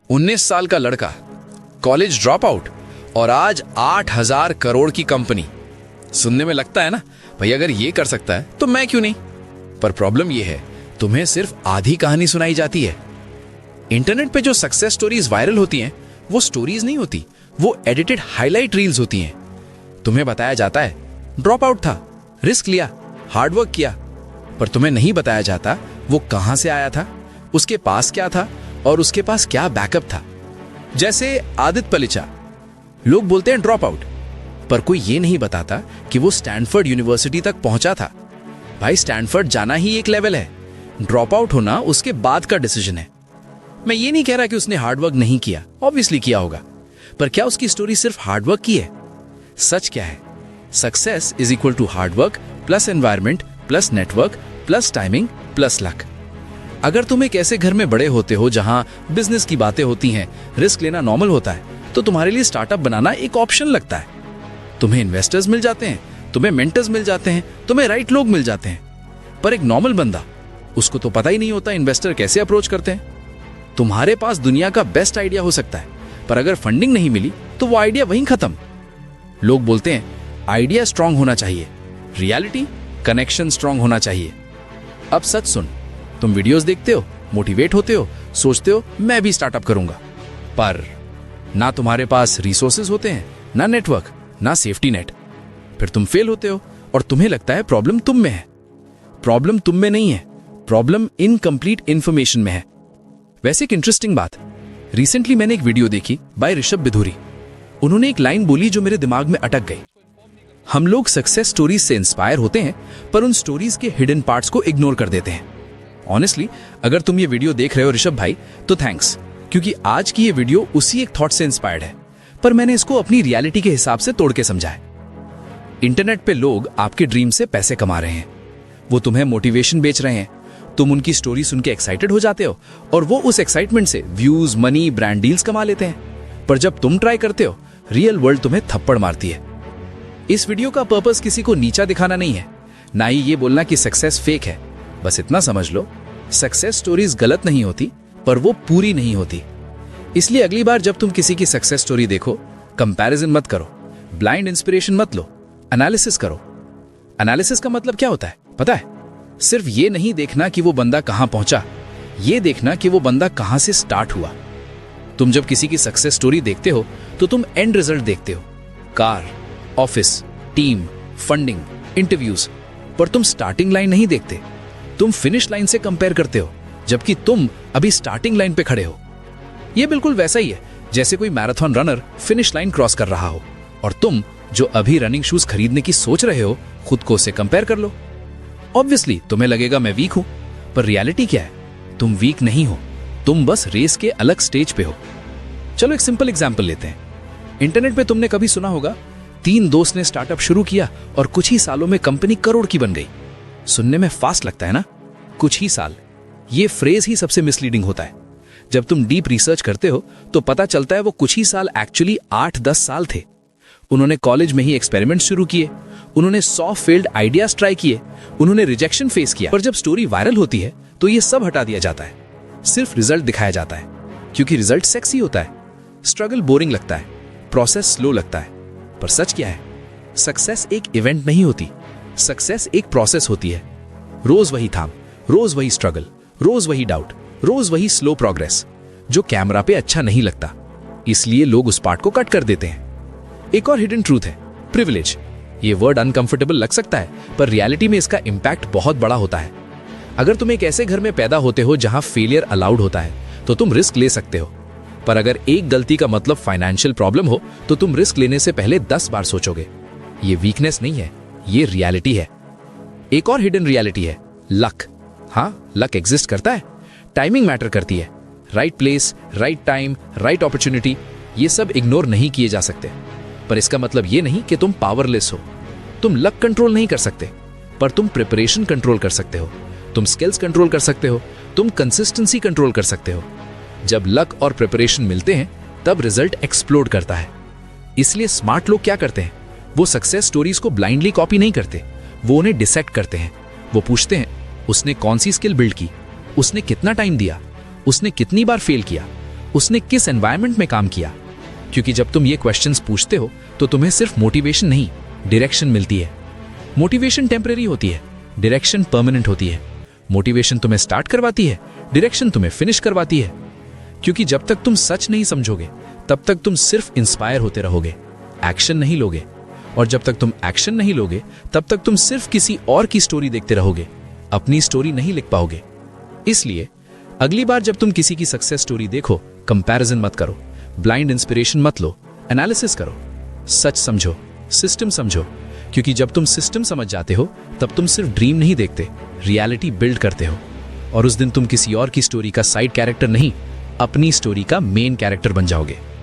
19 साल का लड़का, कॉलेज ड्रॉप आउट और आज 8,000 करोड़ की कंपनी। सुनने में लगता है ना भाई, अगर ये कर सकता है तो मैं क्यों नहीं। पर प्रॉब्लम ये है, तुम्हें सिर्फ आधी कहानी सुनाई जाती है। इंटरनेट पे जो सक्सेस स्टोरीज वायरल होती हैं वो स्टोरीज नहीं होती, वो एडिटेड हाईलाइट रील्स होती हैं। तुम्हें बताया जाता है ड्रॉप आउट था, रिस्क लिया, हार्डवर्क किया, पर तुम्हें नहीं बताया जाता वो कहां से आया था, उसके पास क्या था और उसके पास क्या बैकअप था। जैसे आदित्य पलिचा, लोग बोलते हैं ड्रॉप आउट, पर कोई ये नहीं बताता कि वो स्टैनफोर्ड यूनिवर्सिटी तक पहुंचा था। भाई, स्टैनफोर्ड जाना ही एक लेवल है, ड्रॉप आउट होना उसके बाद का डिसीजन है। मैं ये नहीं कह रहा कि उसने हार्डवर्क नहीं किया, ऑब्वियसली किया होगा, पर क्या उसकी स्टोरी सिर्फ हार्डवर्क की है? सच क्या है? Success is equal to hard work plus environment plus network plus timing plus luck. अगर तुम एक ऐसे घर में बड़े होते हो जहां बिजनेस की बातें होती हैं, रिस्क लेना नॉर्मल होता है, तो तुम्हारे लिए स्टार्टअप बनाना एक ऑप्शन लगता है। तुम्हें इन्वेस्टर्स मिल जाते हैं, तुम्हें मेंटर्स मिल जाते हैं, तुम्हें राइट लोग मिल जाते हैं। पर एक नॉर्मल बंदा, उसको तो पता ही नहीं होता इन्वेस्टर कैसे अप्रोच करते हैं। तुम्हारे पास दुनिया का बेस्ट आइडिया हो सकता है, पर अगर फंडिंग नहीं मिली तो वो आइडिया वहीं खत्म। लोग बोलते हैं आइडिया स्ट्रांग होना चाहिए, रियलिटी कनेक्शन स्ट्रांग होना चाहिए। अब सच सुन, तुम वीडियोस देखते हो, मोटिवेट होते हो, सोचते हो मैं भी स्टार्टअप करूंगा, पर ना तुम्हारे पास रिसोर्सेज होते हैं, ना नेटवर्क, ना सेफ्टी नेट। फिर तुम फेल होते हो और तुम्हें लगता है प्रॉब्लम तुम में है। प्रॉब्लम तुम में नहीं है, प्रॉब्लम इनकम्प्लीट इंफॉर्मेशन में है। वैसे एक इंटरेस्टिंग बात, रिसेंटली मैंने एक वीडियो देखी बाय ऋषभ बिधूरी। उन्होंने एक लाइन बोली जो मेरे दिमाग में अटक गई। हम लोग सक्सेस स्टोरीज से इंस्पायर होते हैं, पर उन स्टोरीज के हिडन पार्ट्स को इग्नोर कर देते हैं। ऑनेस्टली, अगर तुम ये वीडियो देख रहे हो ऋषभ भाई, तो थैंक्स, क्योंकि आज की ये वीडियो उसी एक थॉट से इंस्पायर्ड है, पर मैंने इसको अपनी रियलिटी के हिसाब से तोड़ के समझा है। इंटरनेट पे लोग आपके ड्रीम से पैसे कमा रहे हैं, वो तुम्हें मोटिवेशन बेच रहे हैं, तुम उनकी स्टोरी सुन के एक्साइटेड हो जाते हो और वो उस एक्साइटमेंट से व्यूज, मनी, ब्रांड डील्स कमा लेते हैं। पर जब तुम ट्राई करते हो, रियल वर्ल्ड तुम्हें थप्पड़ मारती है। इस वीडियो का पर्पस किसी को नीचा दिखाना नहीं है, ना ही ये बोलना कि सक्सेस फेक है। बस इतना समझ लो, सक्सेस स्टोरीज गलत नहीं होती, पर वो पूरी नहीं होती। इसलिए अगली बार जब तुम किसी की सक्सेस स्टोरी देखो, कंपैरिजन मत करो, ब्लाइंड इंस्पिरेशन मत लो, एनालिसिस करो। एनालिसिस का मतलब क्या होता है पता है? सिर्फ ये नहीं देखना कि वो बंदा कहां पहुंचा, ये देखना कि वो बंदा कहां से स्टार्ट हुआ। तुम जब किसी की सक्सेस स्टोरी देखते हो तो तुम एंड रिजल्ट देखते हो, car, office, team, funding, interviews, पर तुम स्टार्टिंग लाइन नहीं देखते। तुम फिनिश लाइन से कंपेयर करते हो, जबकि तुम अभी स्टार्टिंग लाइन पे खड़े हो। यह बिल्कुल वैसा ही है जैसे कोई marathon runner finish line cross कर रहा हो और तुम जो अभी रनिंग शूज खरीदने की सोच रहे हो, खुद को उससे कंपेयर कर लो। ऑब्वियसली तुम्हें लगेगा मैं वीक हूं, पर रियलिटी क्या है? तुम वीक नहीं हो, तुम बस रेस के अलग स्टेज पे हो। चलो एक सिंपल एग्जांपल लेते हैं। इंटरनेट पे तुमने कभी सुना होगा 3 दोस्त ने स्टार्टअप शुरू किया और कुछ ही सालों में कंपनी करोड़ की बन गई। सुनने में फास्ट लगता है ना? कुछ ही साल, ये फ्रेज ही सबसे मिसलीडिंग होता है। जब तुम डीप रिसर्च करते हो तो पता चलता है वो कुछ ही साल एक्चुअली 8-10 साल थे। उन्होंने कॉलेज में ही एक्सपेरिमेंट शुरू किए, उन्होंने 100 फेल्ड आइडियाज ट्राई किए, उन्होंने रिजेक्शन फेस किया, पर जब स्टोरी वायरल होती है तो ये सब हटा दिया जाता है, सिर्फ रिजल्ट दिखाया जाता है, क्योंकि रिजल्ट सेक्सी होता है, स्ट्रगल बोरिंग लगता है, प्रोसेस स्लो लगता है। पर सच क्या है? सक्सेस एक इवेंट नहीं होती, सक्सेस एक प्रोसेस होती है। रोज वही थाम, रोज वही स्ट्रगल, रोज वही डाउट, रोज वही स्लो प्रोग्रेस, जो कैमरा पे अच्छा नहीं लगता, इसलिए लोग उस पार्ट को कट कर देते हैं। एक और हिडन ट्रूथ है, प्रिविलेज। ये वर्ड अनकंफर्टेबल लग सकता है, पर रियलिटी में इसका इंपैक्ट बहुत बड़ा होता है। अगर तुम एक ऐसे घर में पैदा होते हो जहां फेलियर अलाउड होता है, तो तुम रिस्क ले सकते हो, पर अगर एक गलती का मतलब फाइनेंशियल प्रॉब्लम हो तो तुम रिस्क लेने से पहले 10 बार सोचोगे। ये वीकनेस नहीं है, ये रियलिटी है। एक और हिडन रियलिटी है लक। हाँ, लक एग्जिस्ट करता है, टाइमिंग मैटर करती है, right place, right time, right opportunity, ये सब इग्नोर नहीं किए जा सकते। पर इसका मतलब ये नहीं कि तुम पावरलेस हो। तुम लक कंट्रोल नहीं कर सकते, पर तुम प्रिपरेशन कंट्रोल कर सकते हो, तुम स्किल्स कंट्रोल कर सकते हो, तुम कंसिस्टेंसी कंट्रोल कर सकते हो। जब लक और प्रिपरेशन मिलते हैं तब रिजल्ट एक्सप्लोड करता है। इसलिए स्मार्ट लोग क्या करते हैं? वो सक्सेस स्टोरीज को ब्लाइंडली कॉपी नहीं करते, वो उन्हें डिसेक्ट करते हैं। वो पूछते हैं उसने कौन सी स्किल बिल्ड की, उसने कितना टाइम दिया, उसने कितनी बार फेल किया, उसने किस एनवायरनमेंट में काम किया। क्योंकि जब तुम ये क्वेश्चंस पूछते हो तो तुम्हें सिर्फ मोटिवेशन नहीं, डायरेक्शन मिलती है। मोटिवेशन टेम्परेरी होती है, डायरेक्शन परमानेंट होती है। मोटिवेशन तुम्हें स्टार्ट करवाती है, डायरेक्शन तुम्हें फिनिश करवाती है। क्योंकि जब तक तुम सच नहीं समझोगे तब तक तुम सिर्फ इंस्पायर होते रहोगे, एक्शन नहीं लोगे। और जब तक तुम एक्शन नहीं लोगे तब तक तुम सिर्फ किसी और की स्टोरी देखते रहोगे, अपनी स्टोरी नहीं लिख पाओगे। इसलिए अगली बार जब तुम किसी की सक्सेस स्टोरी देखो, कंपैरिजन मत करो, ब्लाइंड इंस्पिरेशन मत लो, एनालिसिस करो, सच समझो, सिस्टम समझो। क्योंकि जब तुम सिस्टम समझ जाते हो तब तुम सिर्फ ड्रीम नहीं देखते, रियलिटी बिल्ड करते हो। और उस दिन तुम किसी और की स्टोरी का साइड कैरेक्टर नहीं, अपनी स्टोरी का मेन कैरेक्टर बन जाओगे।